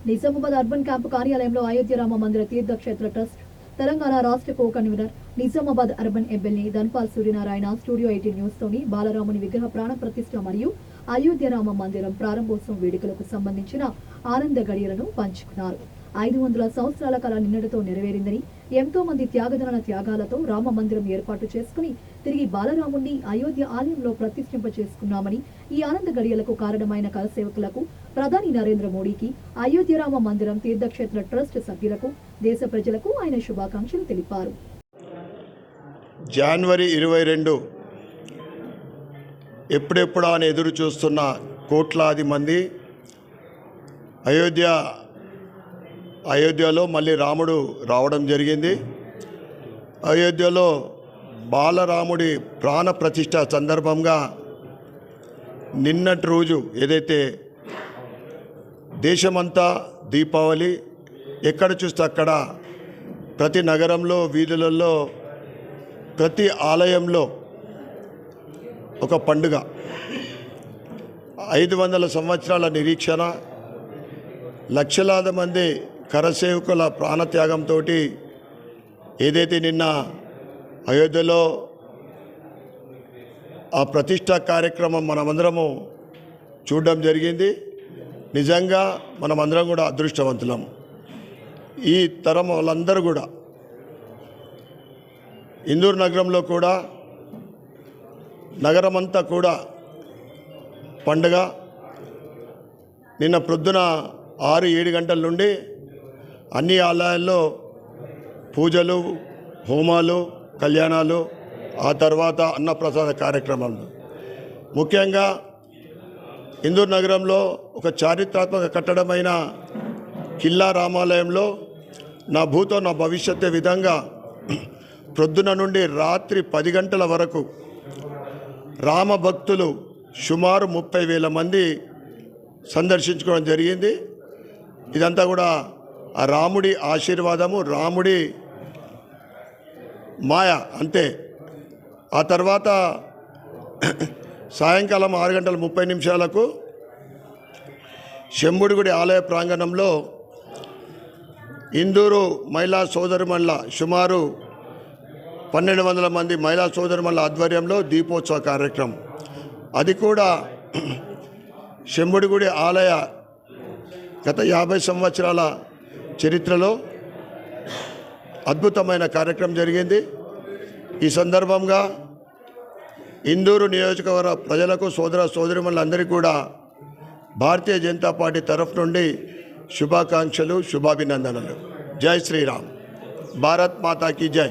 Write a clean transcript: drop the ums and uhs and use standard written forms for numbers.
Nizamabad urban camp కార్యాలయంలో అయోధ్య రామ మందిర Teerthkshetra trust Telangana రాష్ట్ర co convener Nizamabad urban MLA Dhanpal Suryanarayana studio 18 news తోని బాలరాముని విగ్రహ ప్రాణ ప్రతిష్ఠ మరియు అయోధ్య రామ మందిరం ప్రారంభోత్సవం వేడుకలకు సంబంధించిన ఆనంద గడియలను పంచుకున్నారు. 500 సంవత్సరాల కళ నిన్నటితో నెరవేరిందని, ఎంతో మంది త్యాగాలతో రామ మందిరం ఏర్పాటు చేసుకుని తిరిగి బాలరాముణ్ణి అయోధ్య ఆలయంలో ప్రతిష్ఠింప చేసుకున్నామని, ఈ ఆనంద గడియలకు కారణమైన కళ సేవకులకు, ప్రధాని నరేంద్ర మోడీకి, అయోధ్య రామ మందిరం తీర్థక్షేత్ర ట్రస్ట్ సభ్యులకు, దేశ ప్రజలకు ఆయన శుభాకాంక్షలు తెలిపారు. జనవరి 22 ఎప్పుడెప్పుడా అని ఎదురు చూస్తున్న కోట్లాది మంది అయోధ్యలో మళ్ళీ రాముడు రావడం జరిగింది. అయోధ్యలో బాలరాముడి ప్రాణ ప్రతిష్ఠ సందర్భంగా నిన్నటి రోజు ఏదైతే దేశమంతా దీపావళి, ఎక్కడ చూస్తే అక్కడ ప్రతి నగరంలో, వీధులలో, ప్రతి ఆలయంలో ఒక పండుగ. 500 సంవత్సరాల నిరీక్షణ, లక్షలాది మంది కరసేవకుల ప్రాణత్యాగంతో ఏదైతే నిన్న అయోధ్యలో ఆ ప్రతిష్ఠా కార్యక్రమం మనమందరము చూడడం జరిగింది. నిజంగా మనమందరం కూడా అదృష్టవంతులం. ఈ తరం వాళ్ళందరూ కూడా ఇందూరు నగరంలో కూడా నగరమంతా కూడా పండుగ. నిన్న ప్రొద్దున 6-7 గంటల నుండి అన్ని ఆలయాల్లో పూజలు, హోమాలు, కళ్యాణాలు, ఆ తర్వాత అన్నప్రసాద కార్యక్రమాలు. ముఖ్యంగా ఇందూరు నగరంలో ఒక చారిత్రాత్మక కట్టడమైన కిల్లా రామాలయంలో నా భూతో నా భవిష్యత్తు విధంగా ప్రొద్దున నుండి రాత్రి 10 గంటల వరకు రామ భక్తులు సుమారు 30,000 మంది సందర్శించుకోవడం జరిగింది. ఇదంతా కూడా ఆ రాముడి ఆశీర్వాదము, రాముడి మాయ అంతే. ఆ తర్వాత సాయంకాలం 6:30 శంభుడిగుడి ఆలయ ప్రాంగణంలో ఇందూరు మహిళా సోదరిమణుల సుమారు 1200 మంది మహిళా సోదరిమణుల ఆధ్వర్యంలో దీపోత్సవ కార్యక్రమం. అది కూడా శంభుడిగుడి ఆలయ గత 50 సంవత్సరాల చరిత్రలో అద్భుతమైన కార్యక్రమం జరిగింది. ఈ సందర్భంగా ఇందూరు నియోజకవర్గ ప్రజలకు, సోదరిమణులందరికీ కూడా భారతీయ జనతా పార్టీ తరఫు నుండి శుభాకాంక్షలు, శుభాభినందనలు. జై శ్రీరామ్. భారత్ మాతా కీ జై.